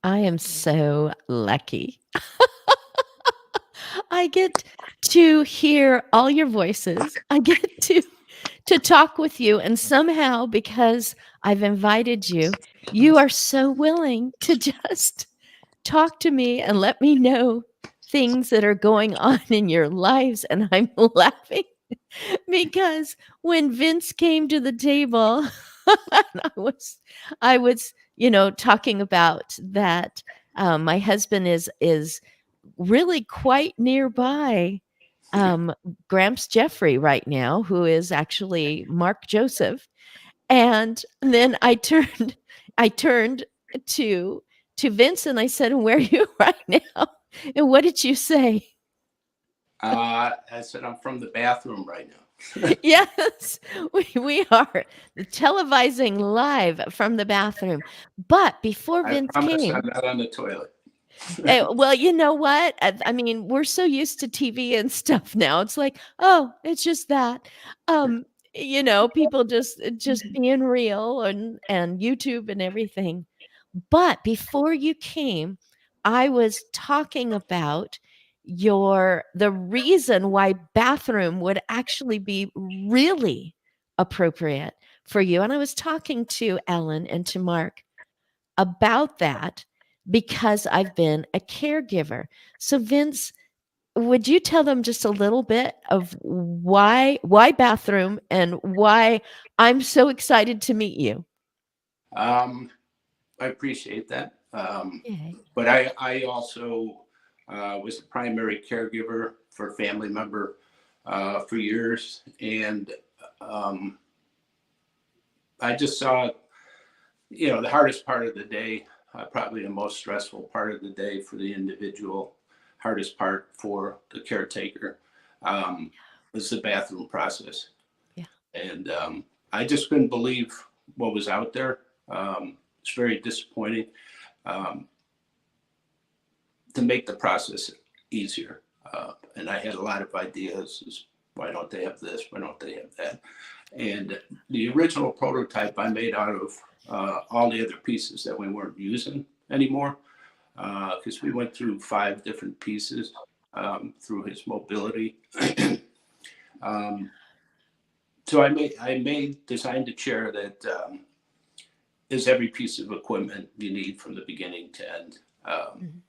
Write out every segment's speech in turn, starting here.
I am so lucky. I get to hear all your voices. I get to talk with you, and somehow, because I've invited you, you are so willing to just talk to me and let me know things that are going on in your lives, and I'm laughing because when Vince came to the table, I was talking about that. My husband is really quite nearby Gramps Jeffrey right now, who is actually Mark Joseph. And then I turned to to Vince and I said, "Where are you right now?" And what did you say? I said I'm from the bathroom right now. Yes, we are televising live from the bathroom. But before I Vince promise I'm came, not on the toilet. well, you know what? I mean, we're so used to TV and stuff now. It's like, oh, it's just that. Um, people just being real and YouTube and everything. But before you came, I was talking about the reason why bathroom would actually be really appropriate for you. And I was talking to Ellen and to Mark about that because I've been a caregiver. So Vince, would you tell them just a little bit of why bathroom and why I'm so excited to meet you? um, I appreciate that. Yay. But I also was the primary caregiver for a family member for years. And um, I just saw, the hardest part of the day, probably the most stressful part of the day for the individual, hardest part for the caretaker, um, was the bathroom process. Yeah. And I just couldn't believe what was out there. It's very disappointing. Um, to make the process easier. And I had a lot of ideas. Why don't they have this? Why don't they have that? And the original prototype I made out of all the other pieces that we weren't using anymore, because we went through 5 different pieces through his mobility. um, so I designed a chair that is every piece of equipment you need from the beginning to end. Mhm.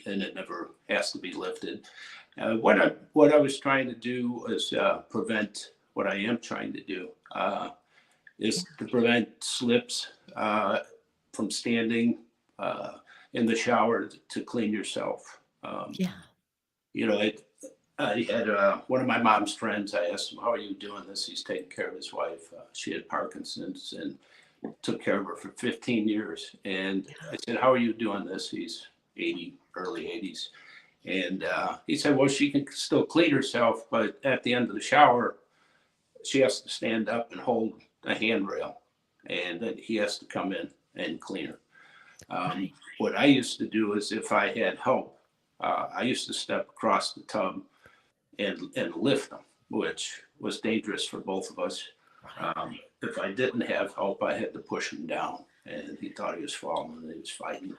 And it never has to be lifted. What I was trying to do is prevent what I am trying to do Yeah. is to prevent slips from standing uh, in the shower to clean yourself. Yeah. You know, I had one of my mom's friends. I asked him, "How are you doing this?" He's taking care of his wife. She had Parkinson's and took care of her for 15 years. And I said, "How are you doing this?" He's 80, early 80s. And he said, "Well, she can still clean herself, but at the end of the shower, she has to stand up and hold a handrail, and then he has to come in and clean her." Right. What I used to do is, if I had help, I used to step across the tub and lift them, which was dangerous for both of us. Right. If I didn't have help, I had to push him down, and he thought he was falling and he was fighting.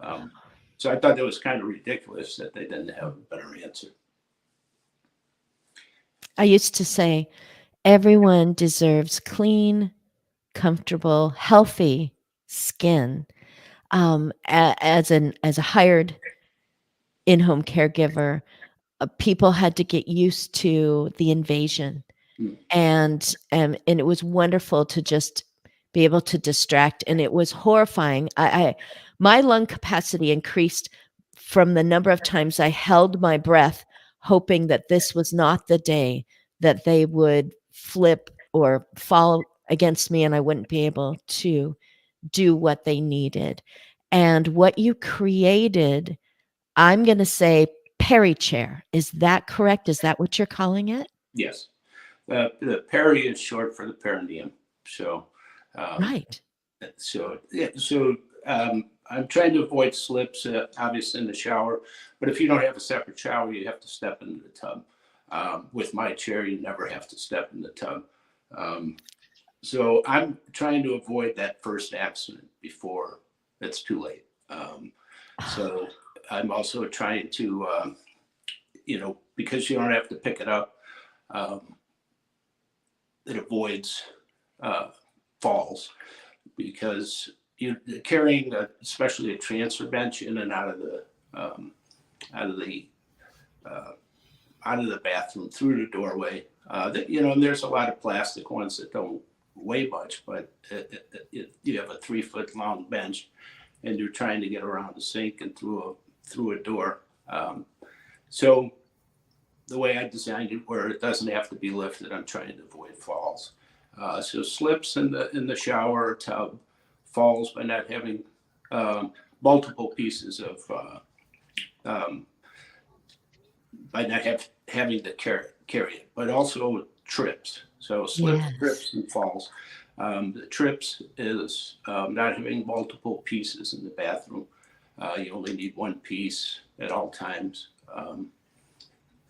Um, so I thought that was kind of ridiculous that they didn't have a better answer. I used to say everyone deserves clean, comfortable, healthy skin. As a hired in-home caregiver, people had to get used to the invasion, Mm. and it was wonderful to just be able to distract. And it was horrifying. I My lung capacity increased from the number of times I held my breath, hoping that this was not the day that they would flip or fall against me, and I wouldn't be able to do what they needed. And what you created, I'm going to say Perry chair. Is that correct? Is that what you're calling it? Yes. The peri is short for the perineum. So, um, Right. yeah, I'm trying to avoid slips, obviously in the shower. But if you don't have a separate shower, you have to step into the tub. With my chair, you never have to step in the tub. Um, so I'm trying to avoid that first accident before it's too late. So I'm also trying to, because you don't have to pick it up, um, it avoids uh, falls because you carrying, especially a transfer bench, in and um, out of the uh, out of the bathroom through the doorway. And there's a lot of plastic ones that don't weigh much, but you have a 3 foot long bench, and you're trying to get around the sink and through a door. So the way I designed it, where it doesn't have to be lifted, I'm trying to avoid falls. So slips in the shower or tub, falls by not having multiple pieces of um, by not having to carry it, but also trips. So slips, Yes. trips, and falls. The trips is not having multiple pieces in the bathroom. You only need one piece at all times.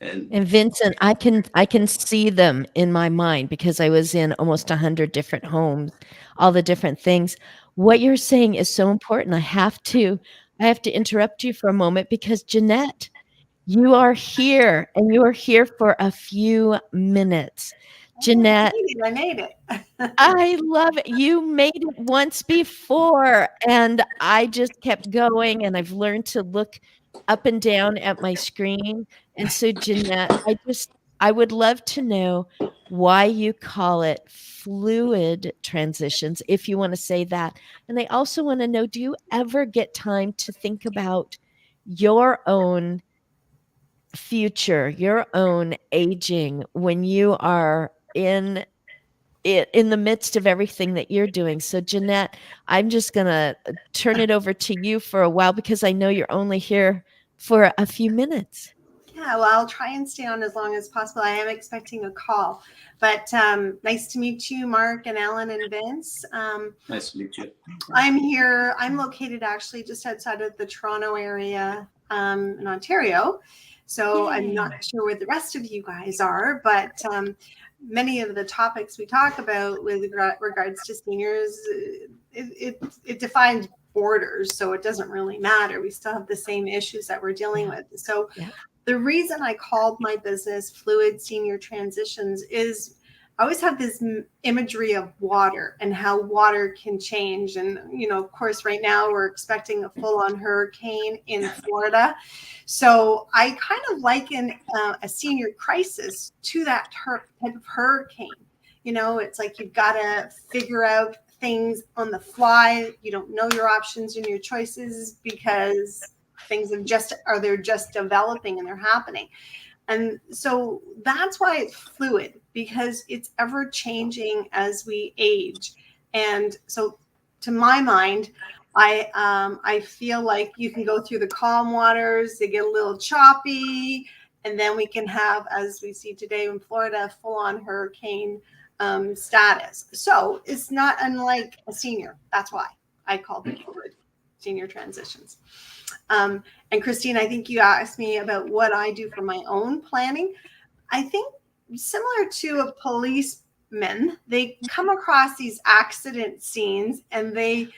And And Vincent, I can see them in my mind because I was in almost 100 different homes, all the different things. What you're saying is so important. I have to interrupt you for a moment because Jeanette, you are here and you are here for a few minutes. Oh, Jeanette, I made it. I love it. You made it once before, and I just kept going, and I've learned to look up and down at my screen. And so, Jeanette, I would love to know why you call it fluid transitions, if you want to say that. And I also want to know, do you ever get time to think about your own future, your own aging when you are in the midst of everything that you're doing? So, Jeanette, I'm just going to turn it over to you for a while because I know you're only here for a few minutes. Yeah, well, I'll try and stay on as long as possible. I am expecting a call, but nice to meet you, Mark and Ellen and Vince. nice to meet you. I'm here. I'm located actually just outside of the Toronto area in Ontario. So I'm not sure where the rest of you guys are, but many of the topics we talk about with regards to seniors, it defines borders. So it doesn't really matter. We still have the same issues that we're dealing with. So Yeah. the reason I called my business Fluid Senior Transitions is I always have this imagery of water and how water can change. And, of course, right now we're expecting a full-on hurricane in Florida. So I kind of liken a senior crisis to that type of hurricane. It's like you've got to figure out things on the fly. You don't know your options and your choices because they're just developing and they're happening. And so that's why it's fluid, because it's ever changing as we age. And so to my mind, I feel like you can go through the calm waters, they get a little choppy, and then we can have, as we see today in Florida, full-on hurricane status. So it's not unlike a senior. That's why I called it fluid senior transitions. And Christine, I think you asked me about what I do for my own planning. I think similar to a policeman, they come across these accident scenes and they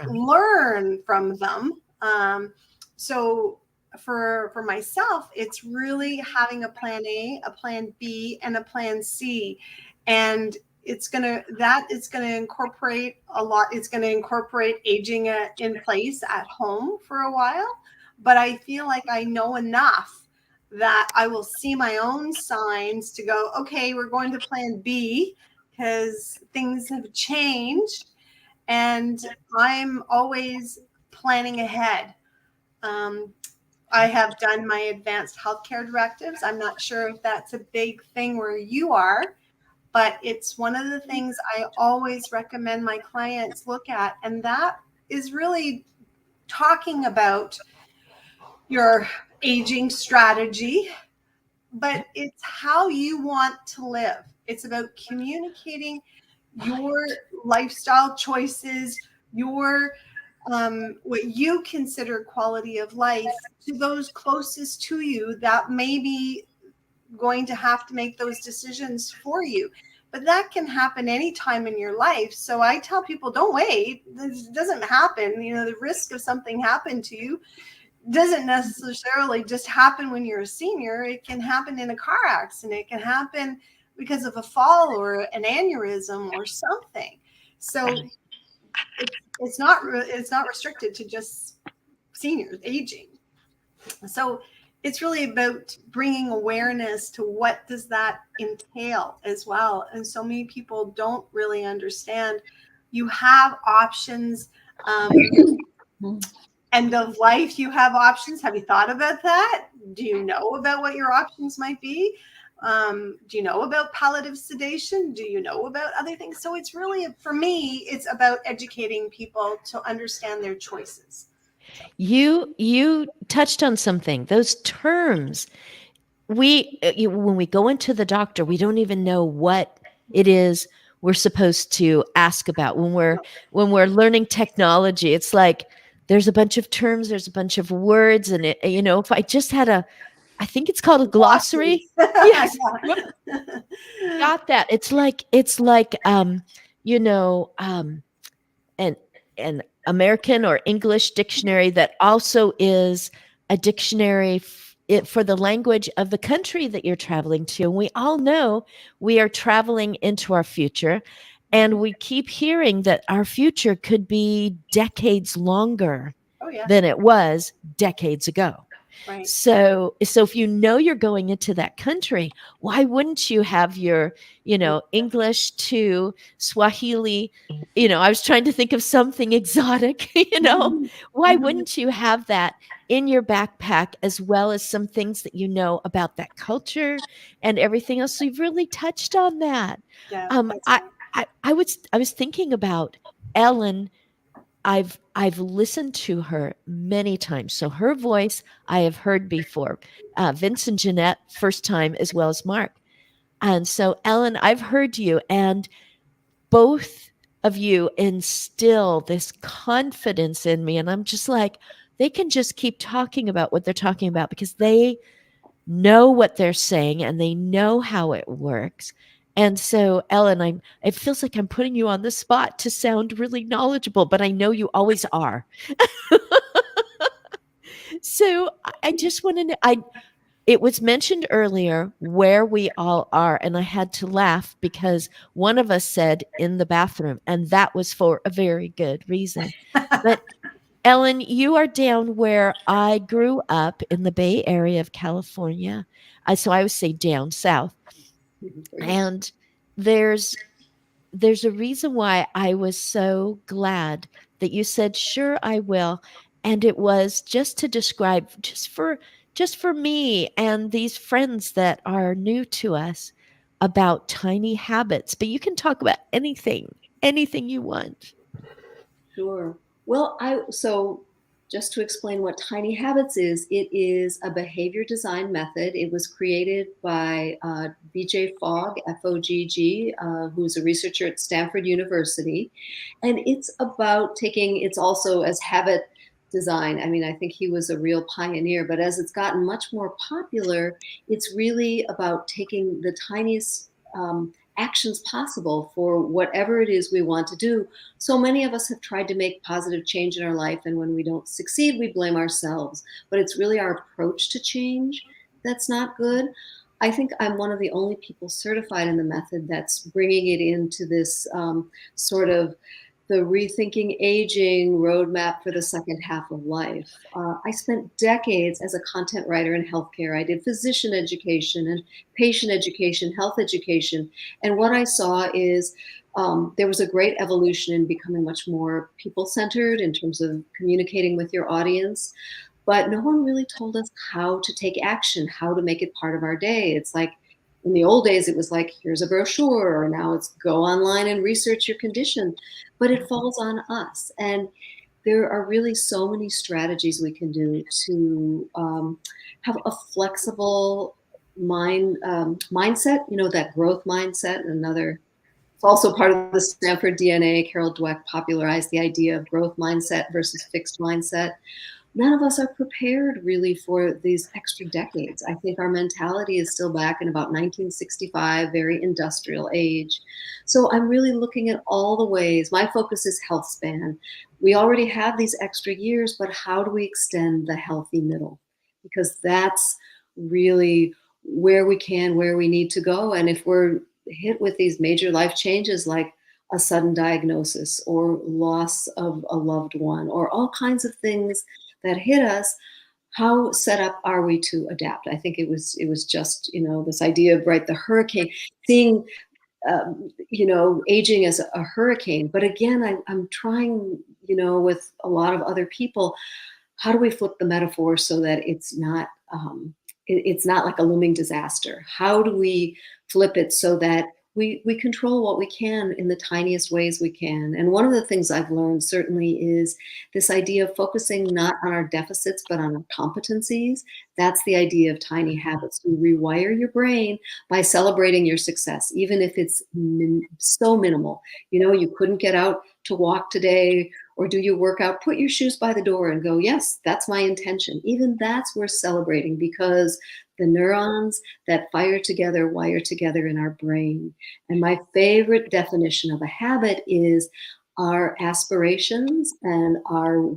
learn from them. So for myself, it's really having a plan A, a plan B, and a plan C. And it's going to incorporate a lot. It's going to incorporate aging in place at home for a while. But I feel like I know enough that I will see my own signs to go, okay, we're going to plan B because things have changed. And I'm always planning ahead. I have done my advanced healthcare directives. I'm not sure if that's a big thing where you are, but it's one of the things I always recommend my clients look at. And that is really talking about your aging strategy, but it's how you want to live. It's about communicating your lifestyle choices, your what you consider quality of life to those closest to you that may be going to have to make those decisions for you. but that can happen anytime in your life. So I tell people, don't wait. This doesn't happen. The risk of something happening to you doesn't necessarily just happen when you're a senior. It can happen in a car accident. It can happen because of a fall or an aneurysm or something. So it's not restricted to just seniors aging. So it's really about bringing awareness to what does that entail as well. And so many people don't really understand. You have options. End of life, you have options. Have you thought about that? Do you know about what your options might be? Do you know about palliative sedation? Do you know about other things? So it's really, for me, it's about educating people to understand their choices. You touched on something. Those terms, when we go into the doctor, we don't even know what it is we're supposed to ask about. When we're learning technology, it's like there's a bunch of terms, there's a bunch of words, and if I just had I think it's called a glossary. Yes, got that. It's like an American or English dictionary that also is a dictionary for the language of the country that you're traveling to. And we all know we are traveling into our future, and we keep hearing that our future could be decades longer than it was decades ago. Right. So if you know you're going into that country, why wouldn't you have your, English to Swahili? I was trying to think of something exotic, why wouldn't you have that in your backpack, as well as some things that you know about that culture and everything else? So you've really touched on that. Yeah, I was thinking about Ellen. I've listened to her many times. So her voice I have heard before. Vince and Jeanette, first time, as well as Mark. And so, Ellen, I've heard you, and both of you instill this confidence in me. And I'm just like, they can just keep talking about what they're talking about because they know what they're saying and they know how it works. And so, Ellen, it feels like I'm putting you on the spot to sound really knowledgeable, but I know you always are. So I just want to know, it was mentioned earlier where we all are, and I had to laugh because one of us said in the bathroom, and that was for a very good reason. But Ellen, you are down where I grew up in the Bay Area of California. So I would say down south. And there's a reason why I was so glad that you said, sure, I will. And it was just to describe, just for me and these friends that are new to us, about tiny habits. But you can talk about anything you want. Sure. Well, so just to explain what Tiny Habits is, it is a behavior design method. It was created by BJ Fogg, Fogg, who's a researcher at Stanford University. And it's also as habit design. I mean, I think he was a real pioneer, but as it's gotten much more popular, it's really about taking the tiniest actions possible for whatever it is we want to do. So many of us have tried to make positive change in our life, and when we don't succeed, we blame ourselves. But it's really our approach to change that's not good. I think I'm one of the only people certified in the method that's bringing it into this sort of the Rethinking Aging roadmap for the second half of life. I spent decades as a content writer in healthcare. I did physician education and patient education, health education. And what I saw is there was a great evolution in becoming much more people-centered in terms of communicating with your audience. But no one really told us how to take action, how to make it part of our day. It's like, in the old days, it was like, here's a brochure, or now it's go online and research your condition. But it falls on us. And there are really so many strategies we can do to have a flexible mindset, that growth mindset. It's also part of the Stanford DNA. Carol Dweck popularized the idea of growth mindset versus fixed mindset. none of us are prepared really for these extra decades. I think our mentality is still back in about 1965, very industrial age. So I'm really looking at all the ways. My focus is health span. We already have these extra years, but how do we extend the healthy middle? Because that's really where we can, where we need to go. And if we're hit with these major life changes like a sudden diagnosis or loss of a loved one or all kinds of things that hit us, how set up are we to adapt? I think it was just, this idea of, right, the hurricane, seeing aging as a hurricane. But again, I'm trying, with a lot of other people, how do we flip the metaphor so that it's not like a looming disaster? How do we flip it so that we control what we can in the tiniest ways we can? And one of the things I've learned certainly is this idea of focusing not on our deficits, but on our competencies. That's the idea of tiny habits. You rewire your brain by celebrating your success, even if it's so minimal. You couldn't get out to walk today or do your workout, put your shoes by the door and go, yes, that's my intention. Even that's worth celebrating, because the neurons that fire together wire together in our brain. And my favorite definition of a habit is our aspirations and our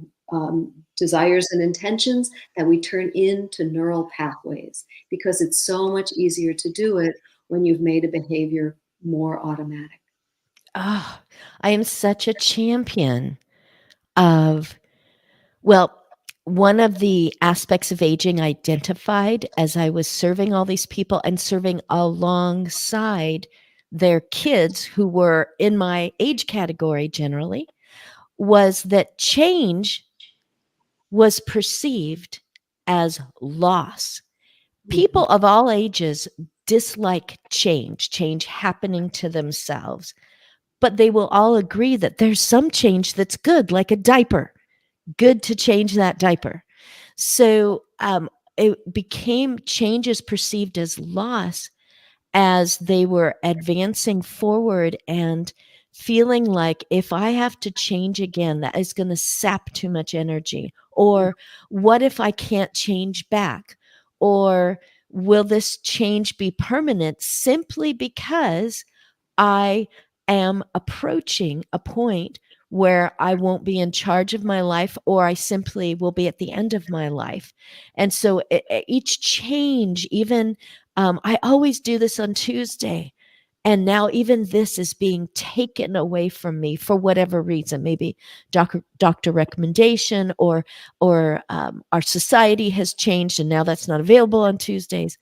desires and intentions that we turn into neural pathways, because it's so much easier to do it when you've made a behavior more automatic. Oh, I am such a champion of, well, one of the aspects of aging I identified as I was serving all these people and serving alongside their kids who were in my age category generally, was that change was perceived as loss. People of all ages dislike change happening to themselves, but they will all agree that there's some change that's good, like a diaper. Good to change that diaper. So it became changes perceived as loss as they were advancing forward and feeling like, if I have to change again, that is going to sap too much energy. Or what if I can't change back? Or will this change be permanent simply because I am approaching a point where I won't be in charge of my life, or I simply will be at the end of my life? And so each change, even I always do this on Tuesday. And now even this is being taken away from me for whatever reason, maybe doctor recommendation, or our society has changed and now that's not available on Tuesdays.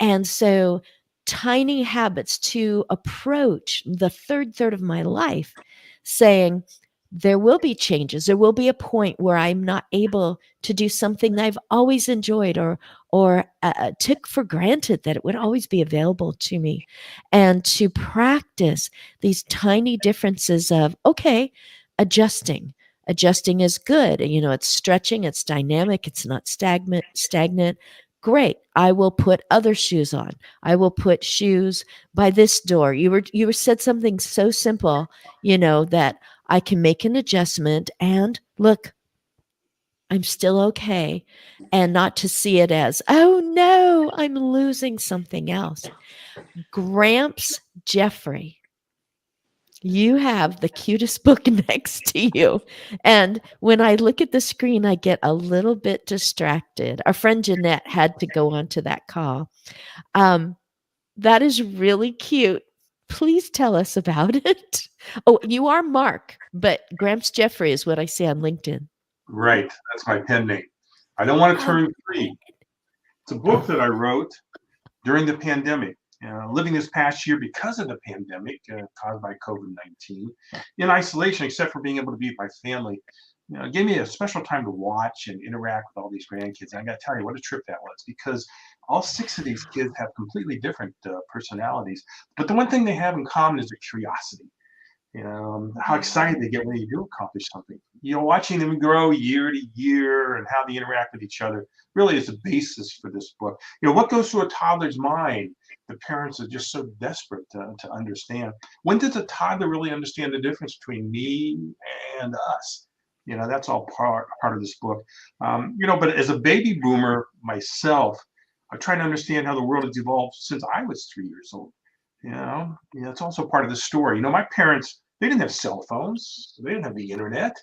And so tiny habits to approach the third of my life, saying, there will be changes. There will be a point where I'm not able to do something that I've always enjoyed, or took for granted that it would always be available to me. And to practice these tiny differences of, okay, adjusting. Adjusting is good. It's stretching, it's dynamic, it's not stagnant. Great. I will put other shoes on. I will put shoes by this door. You said something so simple, that I can make an adjustment and look, I'm still okay. And not to see it as, oh no, I'm losing something else. Gramps Jeffrey, you have the cutest book next to you. And when I look at the screen, I get a little bit distracted. Our friend Jeanette had to go onto that call. That is really cute. Please tell us about it. Oh, you are Mark, but Gramps Jeffrey is what I see on LinkedIn. Right. That's my pen name. I don't want to Oh, turn 3. It's a book that I wrote during the pandemic, living this past year because of the pandemic caused by COVID-19, in isolation, except for being able to be with my family. It gave me a special time to watch and interact with all these grandkids. And I got to tell you what a trip that was, because all 6 of these kids have completely different personalities. But the one thing they have in common is their curiosity. How excited they get when you do accomplish something. Watching them grow year to year and how they interact with each other really is the basis for this book. What goes through a toddler's mind? The parents are just so desperate to understand. When does a toddler really understand the difference between me and us? That's all part of this book. But as a baby boomer myself, I try to understand how the world has evolved since I was 3 years old. It's also part of the story. My parents, they didn't have cell phones. They didn't have the internet.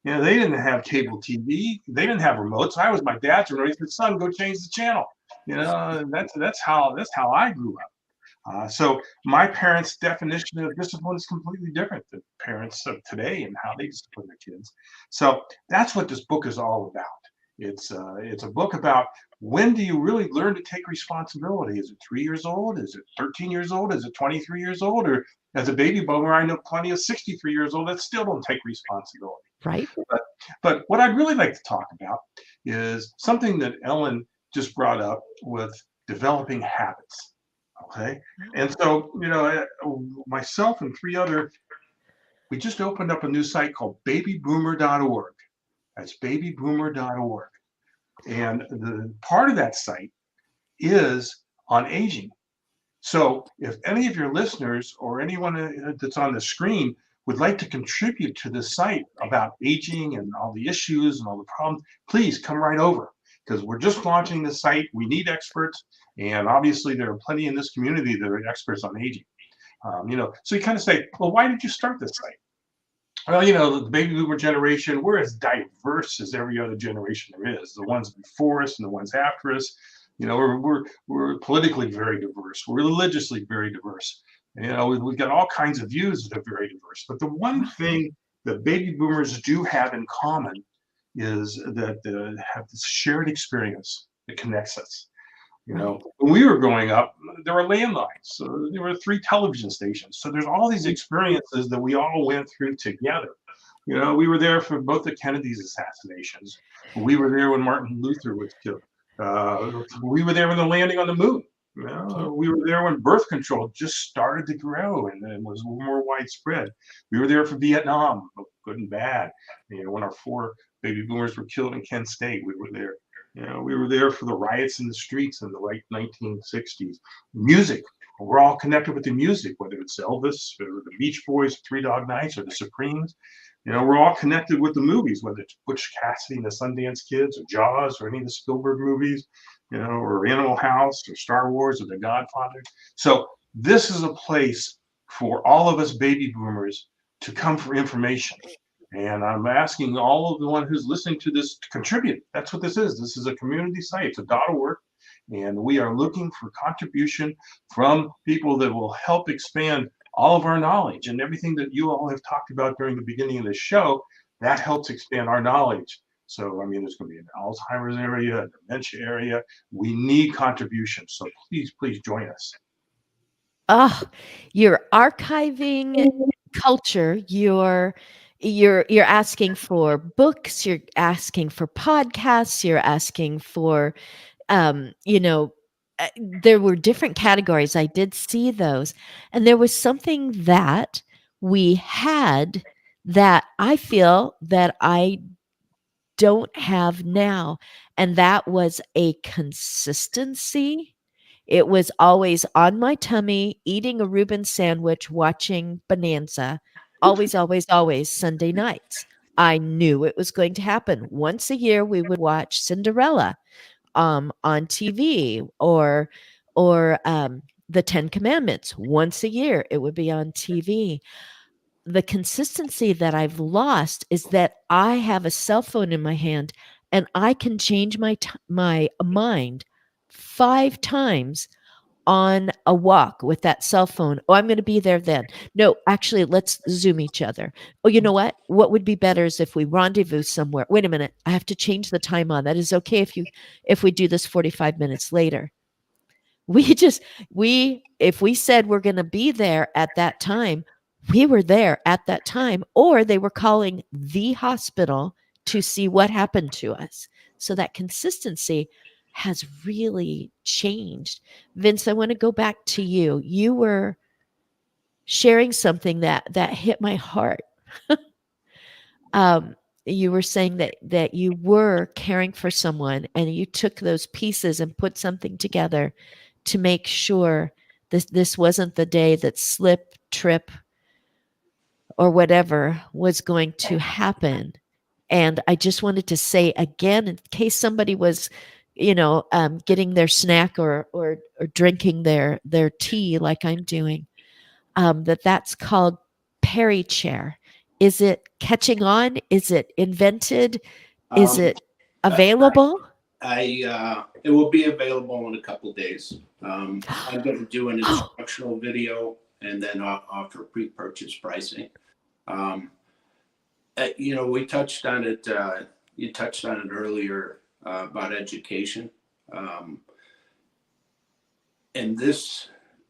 They didn't have cable TV. They didn't have remotes. I was my dad's and said, son, go change the channel. That's how I grew up. So my parents' definition of discipline is completely different than parents of today and how they discipline their kids. So that's what this book is all about. It's a book about, when do you really learn to take responsibility? Is it 3 years old? Is it 13 years old? Is it 23 years old? Or as a baby boomer, I know plenty of 63 years old that still don't take responsibility. Right. But what I'd really like to talk about is something that Ellen just brought up with developing habits. Okay. And so, myself and 3 other, we just opened up a new site called babyboomer.org. That's babyboomer.org. And the part of that site is on aging. So if any of your listeners or anyone that's on the screen would like to contribute to this site about aging and all the issues and all the problems, please come right over, because we're just launching the site. We need experts. And obviously there are plenty in this community that are experts on aging. So you kind of say, well, why did you start this site? Well, the baby boomer generation, we're as diverse as every other generation there is. The ones before us and the ones after us. We're politically very diverse. We're religiously very diverse. We've got all kinds of views that are very diverse. But the one thing that baby boomers do have in common is that they have this shared experience that connects us. When we were growing up, there were landlines. So there were 3 television stations. So there's all these experiences that we all went through together. We were there for both the Kennedy's assassinations. We were there when Martin Luther was killed. We were there when the landing on the moon. We were there when birth control just started to grow and was more widespread. We were there for Vietnam, good and bad. When our 4 baby boomers were killed in Kent State, we were there. We were there for the riots in the streets in the late 1960s. Music, we're all connected with the music, whether it's Elvis or the Beach Boys, 3 Dog Nights, or the Supremes. We're all connected with the movies, whether it's Butch Cassidy and the Sundance Kids, or Jaws, or any of the Spielberg movies, or Animal House, or Star Wars, or The Godfather. So this is a place for all of us baby boomers to come for information. And I'm asking all of the one who's listening to this to contribute. That's what this is. This is a community site. It's a .org. And we are looking for contribution from people that will help expand all of our knowledge, and everything that you all have talked about during the beginning of the show, that helps expand our knowledge. So, there's going to be an Alzheimer's area, a dementia area. We need contributions. So please join us. Oh, you're archiving culture. You're asking for books. You're asking for podcasts. You're asking for, there were different categories. I did see those. And there was something that we had that I feel that I don't have now. And that was a consistency. It was always on my tummy, eating a Reuben sandwich, watching Bonanza. Always, always, always Sunday nights. I knew it was going to happen. Once a year, we would watch Cinderella on TV, or the 10 Commandments. Once a year, it would be on TV. The consistency that I've lost is that I have a cell phone in my hand and I can change my mind 5 times on a walk with that cell phone. Oh, I'm going to be there then. No, actually, let's Zoom each other. Oh, you know what? What would be better is if we rendezvous somewhere. Wait a minute. I have to change the time on. That is okay if we do this 45 minutes later. If we said we're going to be there at that time, we were there at that time, or they were calling the hospital to see what happened to us. So that consistency has really changed. Vince, I want to go back to you. You were sharing something that hit my heart. You were saying that you were caring for someone and you took those pieces and put something together to make sure this wasn't the day that trip, or whatever was going to happen. And I just wanted to say again, in case somebody was, getting their snack or drinking their tea like I'm doing, that's called Perry chair. Is it catching on? Is it invented? Is Um, it I, available? it will be available in a couple days. I'm going to do an Oh, instructional video and then offer pre-purchase pricing. Um, we touched on it. You touched on it earlier about education, and this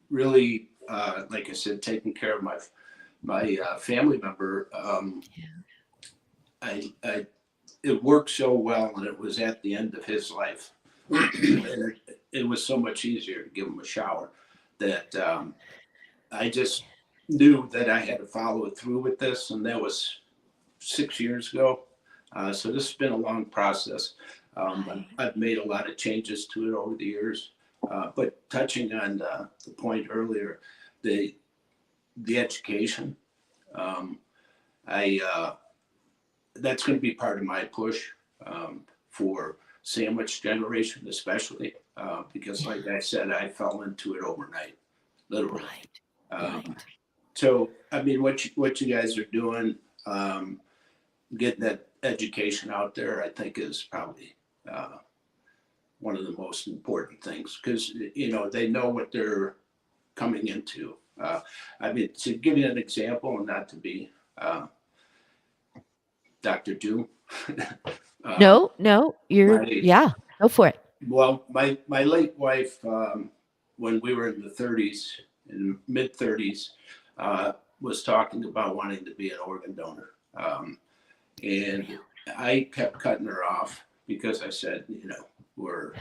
really, like I said, taking care of my family member. I it worked so well, and it was at the end of his life, and it was so much easier to give him a shower that I just knew that I had to follow it through with this, and that was 6 years ago. So this has been a long process. I've made a lot of changes to it over the years, but touching on the point earlier, the education, I that's going to be part of my push for sandwich generation, especially because, like I said, I fell into it overnight, literally. right, Um, right. so, I mean, what you guys are doing, getting that education out there, I think is probably one of the most important things because they know what they're coming into. I mean, to give you an example, and not to be Dr. Doom. No, no, My go for it. Well, my late wife, when we were in the 30s, in mid 30s, was talking about wanting to be an organ donor, and I kept cutting her off because I said, we're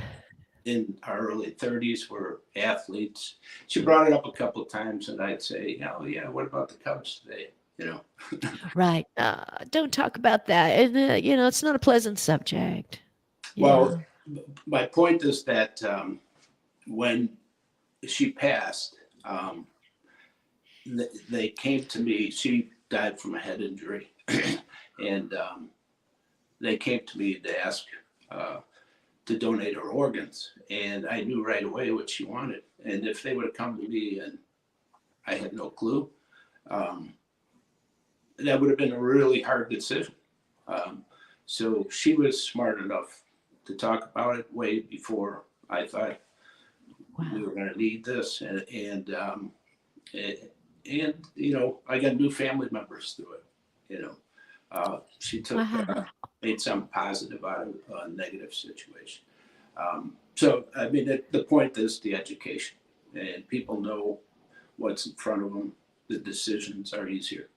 in our early 30s, we're athletes. She brought it up a couple of times, and I'd say, oh yeah, what about the Cubs today? Right. Don't talk about that. And, it's not a pleasant subject. Well, Yeah. my point is that when she passed, they came to me. She died from a head injury, and they came to me to ask to donate her organs. And I knew right away what she wanted. And if they would have come to me and I had no clue, that would have been a really hard decision. So she was smart enough to talk about it way before I thought we Wow. were going to need this, and I got new family members through it. She Wow. made something positive out of a negative situation. So I mean, the point is the education, and people know what's in front of them. The decisions are easier.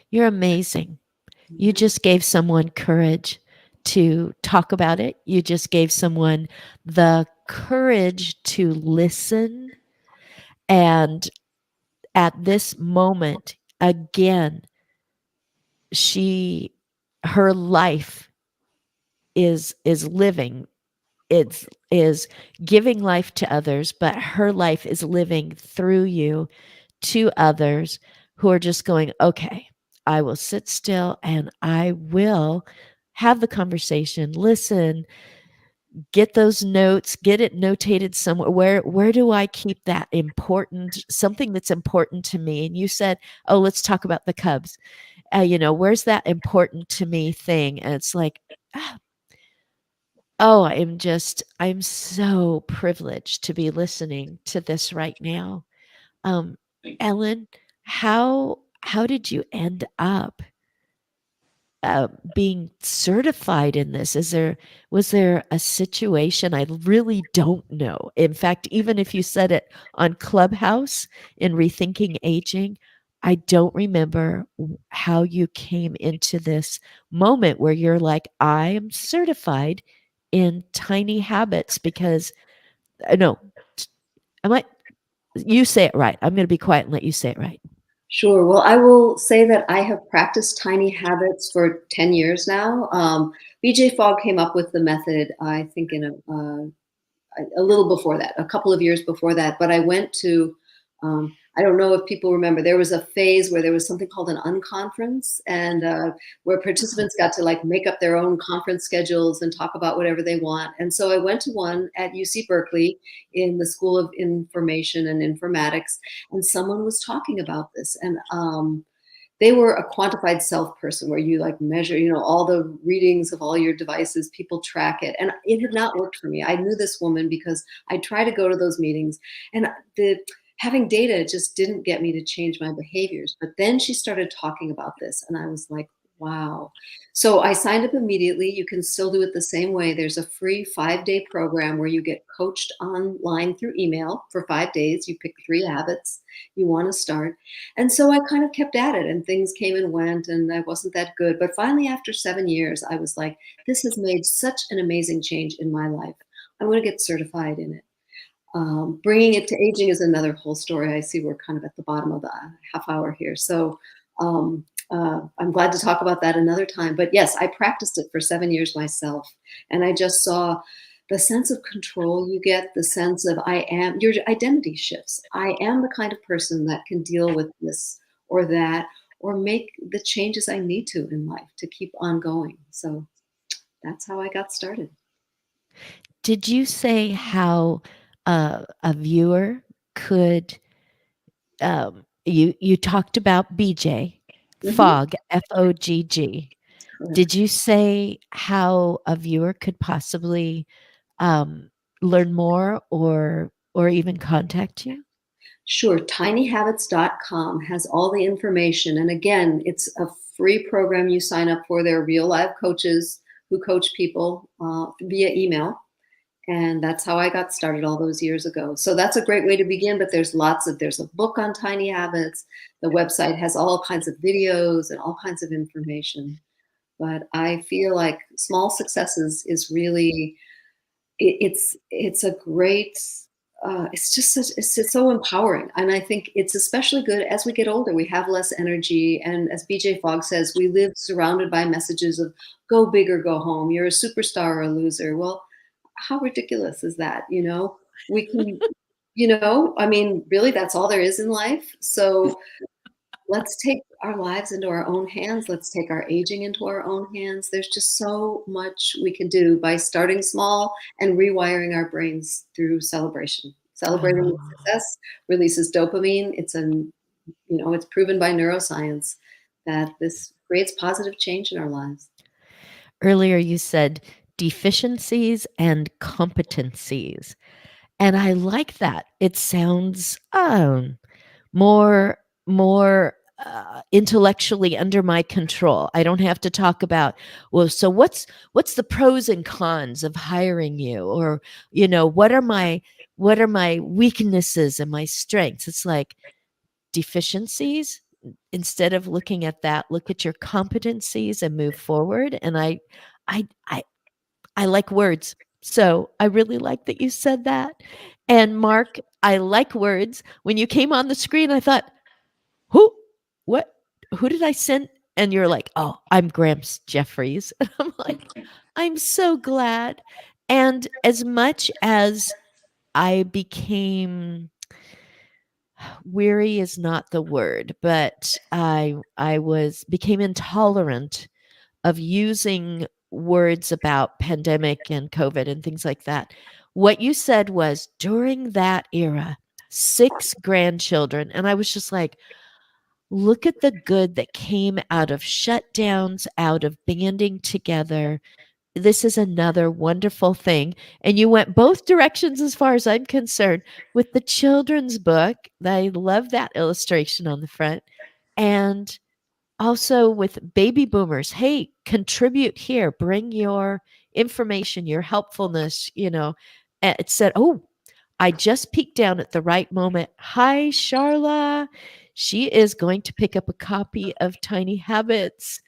You're amazing. You just gave someone courage to talk about it. You just gave someone the courage to listen. And at this moment, again, her life is living. Is giving life to others, but her life is living through you to others who are just going, okay, I will sit still and I will have the conversation, listen, get those notes, get it notated somewhere. Where do I keep that important, something that's important to me? And you said, oh, let's talk about the Cubs. Where's that important to me thing? And it's like, ah, oh, I'm so privileged to be listening to this right now. Um, Ellen, how did you end up being certified in this? Was there a situation? I really don't know. In fact, even if you said it on Clubhouse in Rethinking Aging, I don't remember how you came into this moment where you're like, I am certified in tiny habits because no, I might you say it right. I'm going to be quiet and let you say it right. Sure. Well, I will say that I have practiced tiny habits for 10 years now. BJ Fogg came up with the method, I think, in a little before that, a couple of years before that. But I went to I don't know if people remember, there was a phase where there was something called an unconference, and where participants got to like make up their own conference schedules and talk about whatever they want. And so I went to one at UC Berkeley in the School of Information and Informatics, and someone was talking about this. And they were a quantified self person where you like measure, all the readings of all your devices, people track it. And it had not worked for me. I knew this woman because I tried to go to those meetings, and having data just didn't get me to change my behaviors. But then she started talking about this, and I was like, wow. So I signed up immediately. You can still do it the same way. There's a free 5-day program where you get coached online through email for 5 days. You pick 3 habits you want to start. And so I kind of kept at it, and things came and went, and I wasn't that good. But finally, after 7 years, I was like, this has made such an amazing change in my life. I want to get certified in it. Bringing it to aging is another whole story. I see we're kind of at the bottom of the half hour here. So I'm glad to talk about that another time. But yes, I practiced it for 7 years myself. And I just saw the sense of control you get, the sense of your identity shifts. I am the kind of person that can deal with this or that, or make the changes I need to in life to keep on going. So that's how I got started. Did you say how a viewer could? You talked about BJ Fogg, FOGG. Did you say how a viewer could possibly learn more or even contact you? Sure. tinyhabits.com has all the information. And again, it's a free program you sign up for. There are real live coaches who coach people via email. And that's how I got started all those years ago. So that's a great way to begin, but there's a book on tiny habits. The website has all kinds of videos and all kinds of information. But I feel like small successes is really, it's a great, it's so empowering. And I think it's especially good as we get older. We have less energy. And as BJ Fogg says, we live surrounded by messages of go big or go home. You're a superstar or a loser. Well, how ridiculous is that? We can, really that's all there is in life. So let's take our lives into our own hands. Let's take our aging into our own hands. There's just so much we can do by starting small and rewiring our brains through celebration. Celebrating success releases dopamine. It's proven by neuroscience that this creates positive change in our lives. Earlier, you said deficiencies and competencies. And I like that. It sounds more intellectually under my control. I don't have to talk about, well, so what's the pros and cons of hiring you, or what are my weaknesses and my strengths. It's like deficiencies. Instead of looking at that, look at your competencies and move forward. And I like words. So I really like that you said that. And Mark, I like words. When you came on the screen, I thought, who did I send? And you're like, oh, I'm Gramps Jeffries. And I'm like, I'm so glad. And as much as I became weary is not the word, but I became intolerant of using words about pandemic and COVID and things like that. What you said was during that era, 6 grandchildren. And I was just like, look at the good that came out of shutdowns, out of banding together. This is another wonderful thing. And you went both directions as far as I'm concerned with the children's book. I love that illustration on the front. And also with baby boomers, hey, contribute here, bring your information, your helpfulness, It said, oh, I just peeked down at the right moment. Hi, Charla. She is going to pick up a copy of Tiny Habits.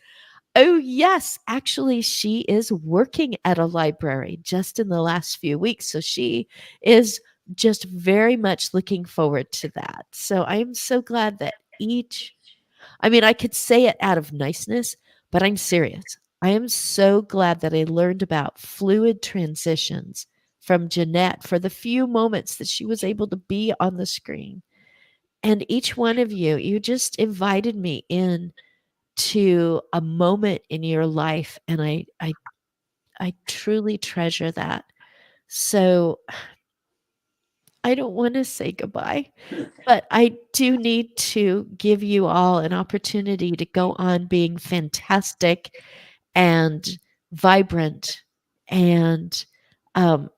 Oh, yes. Actually, she is working at a library just in the last few weeks. So she is just very much looking forward to that. So I am so glad that I could say it out of niceness, but I'm serious. I am so glad that I learned about fluid transitions from Jeanette for the few moments that she was able to be on the screen. And each one of you, you just invited me in to a moment in your life, and I truly treasure that. So I don't want to say goodbye, but I do need to give you all an opportunity to go on being fantastic and vibrant and um,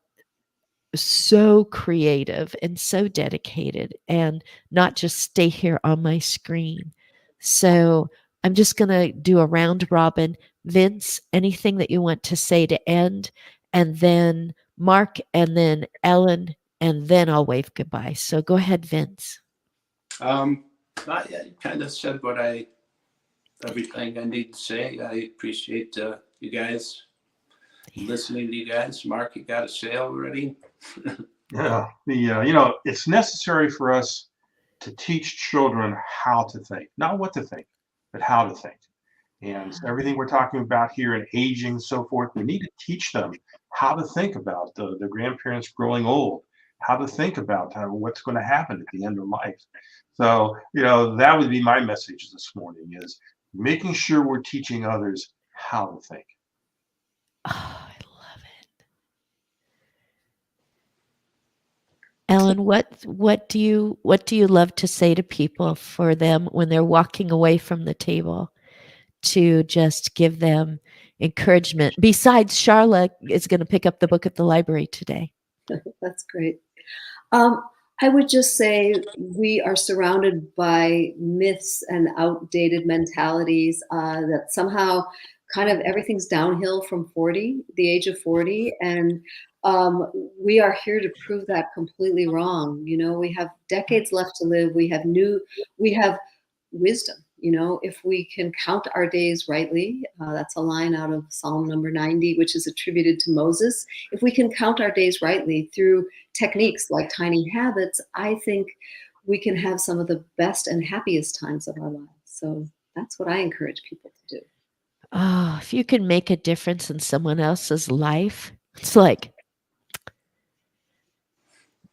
so creative and so dedicated, and not just stay here on my screen. So I'm just going to do a round robin. Vince, anything that you want to say to end, and then Mark, and then Ellen, and then I'll wave goodbye. So go ahead, Vince. Not yet. You kind of said everything I need to say. I appreciate you guys listening to you guys. Mark, you got a sale already? Yeah, it's necessary for us to teach children how to think, not what to think, but how to think. And everything we're talking about here in aging and so forth, we need to teach them how to think about the grandparents growing old, how to think about what's going to happen at the end of life. So, that would be my message this morning, is making sure we're teaching others how to think. Oh, I love it. Ellen, what do you love to say to people for them when they're walking away from the table, to just give them encouragement? Besides, Charlotte is going to pick up the book at the library today. That's great. I would just say we are surrounded by myths and outdated mentalities that somehow kind of everything's downhill from 40, the age of 40. And we are here to prove that completely wrong. We have decades left to live. We have wisdom. If we can count our days rightly, that's a line out of Psalm number 90, which is attributed to Moses. If we can count our days rightly through techniques like tiny habits, I think we can have some of the best and happiest times of our lives. So that's what I encourage people to do. Oh, if you can make a difference in someone else's life, it's like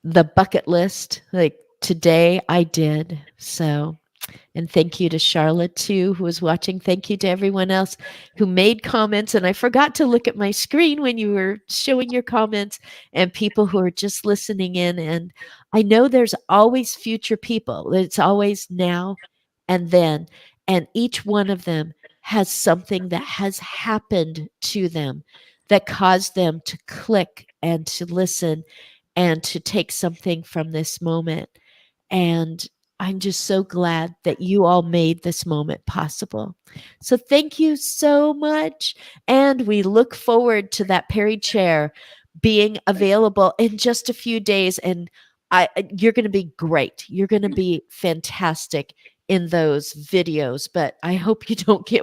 the bucket list. Like, today I did. So, and thank you to Charlotte too, who was watching. Thank you to everyone else who made comments. And I forgot to look at my screen when you were showing your comments, and people who are just listening in. And I know there's always future people. It's always now and then. And each one of them has something that has happened to them that caused them to click and to listen and to take something from this moment. And I'm just so glad that you all made this moment possible. So thank you so much. And we look forward to that Perry chair being available in just a few days. And you're going to be great. You're going to be fantastic in those videos, but I hope you don't get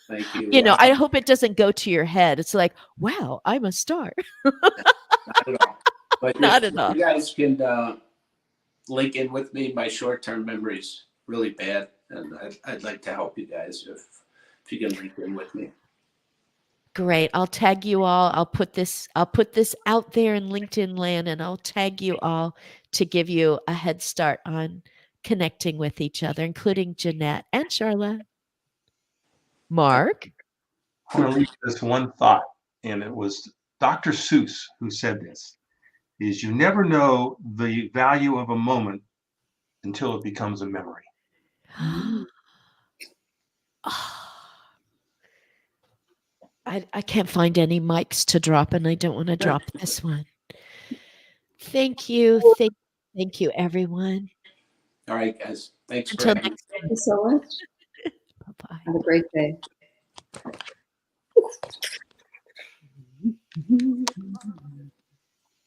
Thank you. I hope it doesn't go to your head. It's like, wow, I'm a star. Not at all. But Not if at all. you guys can link in with me, my short-term memory's really bad, and I'd like to help you guys if you can link in with me. Great. I'll tag you all. I'll put this out there in LinkedIn land, and I'll tag you all to give you a head start on connecting with each other, including Jeanette and Charlotte. Mark? I want to leave this one thought, and it was Dr. Seuss who said this, is you never know the value of a moment until it becomes a memory. I can't find any mics to drop, and I don't want to drop this one. Thank you. Thank you, everyone. All right, guys. Thanks for Until having me. next Thank you so much. Bye-bye. Have a great day.